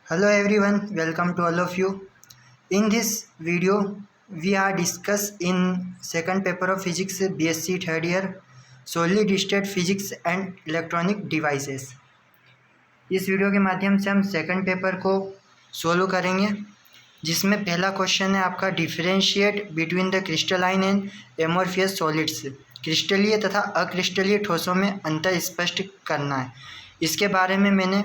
Hello everyone, welcome to all of you. In this video, we are discuss in second paper of physics BSc third year solid state physics and electronic devices. इस video के माध्यम से हम second paper को solve करेंगे, जिसमें पहला question है आपका differentiate between the crystalline and amorphous solids. क्रिस्टलीय तथा अक्रिस्टलीय ठोसों में अंतर स्पष्ट करना है। इसके बारे में मैंने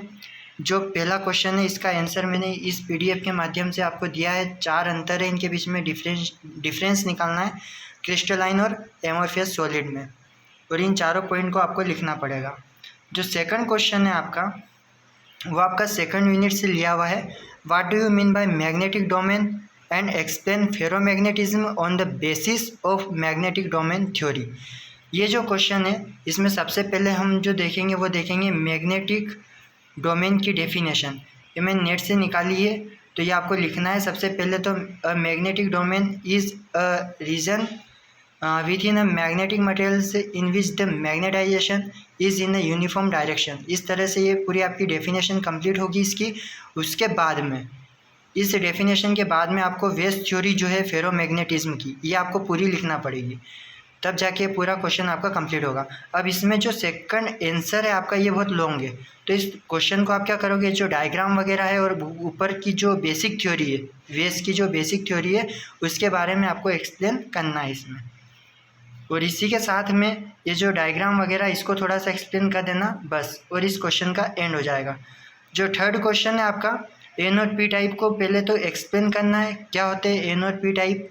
जो पहला क्वेश्चन है इसका आंसर मैंने इस पीडीएफ के माध्यम से आपको दिया है। 4 अंतर है इनके बीच में, डिफरेंस निकालना है क्रिस्टलाइन और एमोर्फियस सॉलिड में, और इन चारों पॉइंट को आपको लिखना पड़ेगा। जो सेकंड क्वेश्चन है आपका, वो आपका सेकंड यूनिट से लिया हुआ है। What do you mean by magnetic domain and explain ferromagnetism on the basis of magnetic domain theory. ये जो क्वेश्चन है इसमें सबसे पहले हम जो देखेंगे वो देखेंगे मैग्नेटिक डोमेन की डेफिनेशन। ये मैंने नेट से निकाली है, तो ये आपको लिखना है। सबसे पहले तो magnetic domain is a region within a magnetic materials in which the magnetization is in a uniform direction. इस तरह से ये पूरी आपकी डेफिनेशन कंप्लीट होगी इसकी। उसके बाद में इस डेफिनेशन के बाद में आपको वेव थ्योरी जो है फेरोमैग्नेटिज्म की, ये आपको पूरी लिखना पड़ेगी, तब जाके पूरा क्वेश्चन आपका कंप्लीट होगा। अब इसमें जो सेकंड आंसर है आपका ये बहुत लॉन्ग है, तो इस क्वेश्चन को आप क्या करोगे, जो डायग्राम वगैरह है और ऊपर की जो बेसिक थ्योरी है, वेव्स की जो बेसिक थ्योरी है, उसके बारे में आपको एक्सप्लेन करना है इसमें। और इसी के साथ में ये जो डायग्राम वगैरह इसको थोड़ा सा एक्सप्लेन कर देना बस, और इस क्वेश्चन का एंड हो जाएगा। जो थर्ड क्वेश्चन है आपका, एन और पी टाइप को पहले तो एक्सप्लेन करना है, क्या होते हैं एन और पी टाइप।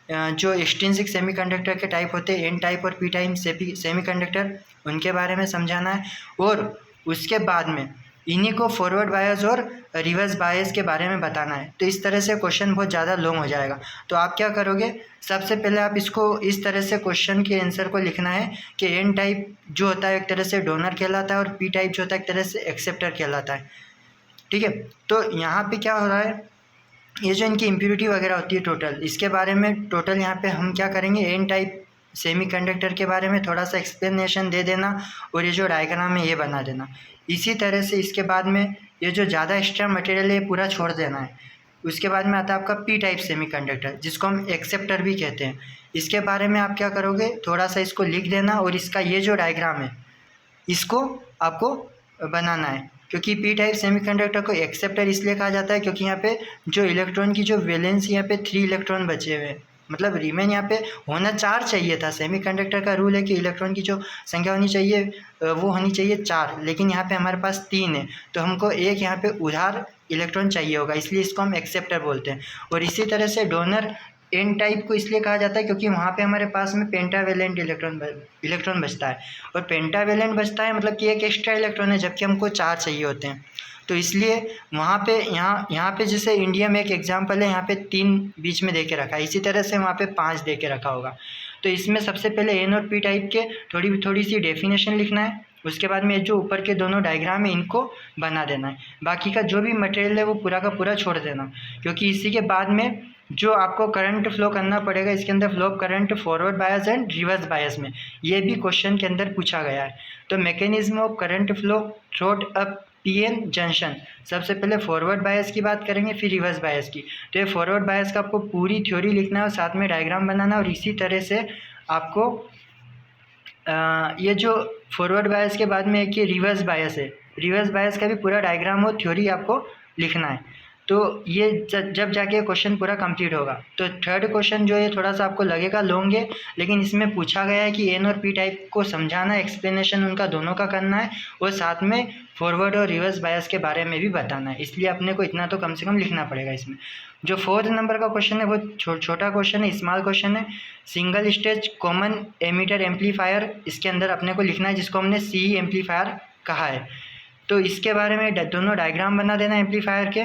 जो एक्सट्रिंसिक सेमीकंडक्टर के टाइप होते हैं एन टाइप और पी टाइप सेमीकंडक्टर, उनके बारे में समझाना है। और उसके बाद में इन्हीं को फॉरवर्ड बायस और रिवर्स बायस के बारे में बताना है। तो इस तरह से क्वेश्चन बहुत ज़्यादा लॉन्ग हो जाएगा। तो आप क्या करोगे, सबसे पहले आप इसको इस तरह से क्वेश्चन के आंसर को लिखना है कि एन टाइप जो होता है एक तरह से डोनर कहलाता है और पी टाइप जो होता है एक तरह से एक्सेप्टर कहलाता है। ठीक है, तो यहाँ पे क्या हो रहा है, ये जो इनकी इम्प्योरिटी वगैरह होती है टोटल, इसके बारे में टोटल यहाँ पे हम क्या करेंगे, एन टाइप सेमीकंडक्टर के बारे में थोड़ा सा एक्सप्लेनेशन दे देना, और ये जो डायग्राम है ये बना देना। इसी तरह से इसके बाद में ये जो ज़्यादा एक्स्ट्रा मटेरियल है पूरा छोड़ देना है। उसके बाद में आता है आपका पी टाइप सेमीकंडक्टर, जिसको हम एक्सेप्टर भी कहते हैं। इसके बारे में आप क्या करोगे, थोड़ा सा इसको लिख देना, और इसका ये जो डायग्राम है इसको आपको बनाना है। क्योंकि पी टाइप सेमीकंडक्टर को एक्सेप्टर इसलिए कहा जाता है क्योंकि यहाँ पे जो इलेक्ट्रॉन की जो वैलेंस यहाँ पे 3 इलेक्ट्रॉन बचे हुए हैं, मतलब रिमेन यहाँ पे होना 4 चाहिए था। सेमीकंडक्टर का रूल है कि इलेक्ट्रॉन की जो संख्या होनी चाहिए वो होनी चाहिए 4, लेकिन यहाँ पे हमारे पास 3 है, तो हमको एक यहाँ पे उधार इलेक्ट्रॉन चाहिए होगा, इसलिए इसको हम एक्सेप्टर बोलते हैं। और इसी तरह से डोनर एन टाइप को इसलिए कहा जाता है क्योंकि वहाँ पे हमारे पास में पेंटावेलेंट इलेक्ट्रॉन बचता है, और पेंटावेलेंट बचता है मतलब कि एक एक्स्ट्रा इलेक्ट्रॉन है, जबकि हमको 4 चाहिए होते हैं। तो इसलिए वहाँ पे यहाँ पे जैसे इंडिया में एक एग्जांपल है, यहाँ पे 3 बीच में दे के रखा है, इसी तरह से वहाँ पे 5 दे के रखा होगा। तो इसमें सबसे पहले एन और पी टाइप के थोड़ी सी डेफिनेशन लिखना है। उसके बाद में जो ऊपर के दोनों डायग्राम है इनको बना देना है। बाकी का जो भी मटेरियल है वो पूरा का पूरा छोड़ देना, क्योंकि इसी के बाद में जो आपको करंट फ्लो करना पड़ेगा, इसके अंदर flow current forward bias and reverse bias में, ये भी क्वेश्चन के अंदर पूछा गया है। तो mechanism of current flow throat a PN junction, सबसे पहले फॉरवर्ड बायस की बात करेंगे, फिर रिवर्स बायस की। तो ये फॉरवर्ड बायस का आपको पूरी थ्योरी लिखना है और साथ में डायग्राम बनाना है। और इसी तरह से आपको ये जो फॉरवर्ड बायस के बाद में एक ये रिवर्स बायस है, रिवर्स बायस का भी पूरा डायग्राम और थ्योरी आपको लिखना है। तो ये जब जाके क्वेश्चन पूरा कंप्लीट होगा। तो थर्ड क्वेश्चन जो है थोड़ा सा आपको लगेगा लॉन्ग है, लेकिन इसमें पूछा गया है कि एन और पी टाइप को समझाना, एक्सप्लेनेशन उनका दोनों का करना है, और साथ में फॉरवर्ड और रिवर्स बायस के बारे में भी बताना है। इसलिए अपने को इतना तो कम से कम लिखना पड़ेगा इसमें। जो 4th नंबर का क्वेश्चन है वो छोटा क्वेश्चन है, स्मॉल क्वेश्चन है। Single stage common ammeter amplifier, इसके अंदर अपने को लिखना है, जिसको हमने सी एम्पलीफायर कहा है। तो इसके बारे में दोनों डायग्राम बना देना एम्पलीफायर के,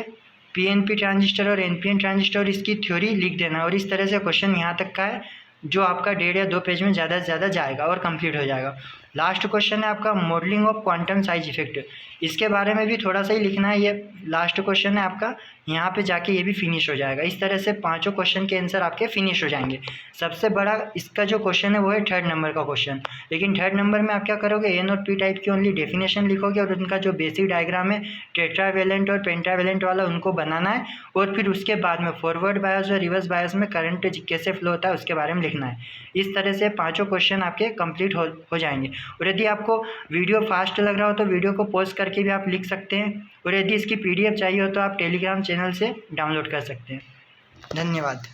पीएनपी ट्रांजिस्टर और एनपीएन ट्रांजिस्टर, इसकी थ्योरी लिख देना। और इस तरह से क्वेश्चन यहाँ तक का है, जो आपका 1.5 या 2 पेज में ज़्यादा से ज़्यादा जाएगा और कंप्लीट हो जाएगा। लास्ट क्वेश्चन है आपका modelling of quantum size effect. इसके बारे में भी थोड़ा सा ही लिखना है, ये लास्ट क्वेश्चन है आपका, यहाँ पे जाके ये भी फिनिश हो जाएगा। इस तरह से 5 क्वेश्चन के आंसर आपके फिनिश हो जाएंगे। सबसे बड़ा इसका जो क्वेश्चन है वो है 3rd नंबर का क्वेश्चन। लेकिन 3rd नंबर में आप क्या करोगे, एन और पी टाइप की ओनली डेफिनेशन लिखोगे और उनका जो बेसिक डायग्राम है टेट्रावेलेंट और पेंटावेलेंट वाला उनको बनाना है, और फिर उसके बाद में फॉरवर्ड बायस और रिवर्स बायस में करंट कैसे फ्लो होता है उसके बारे में लिखना है। इस तरह से 5 क्वेश्चन आपके कंप्लीट हो जाएंगे। और यदि आपको वीडियो फास्ट लग रहा हो तो वीडियो को पॉज करके भी आप लिख सकते हैं, और यदि इसकी PDF चाहिए हो तो आप टेलीग्राम चैनल से डाउनलोड कर सकते हैं। धन्यवाद।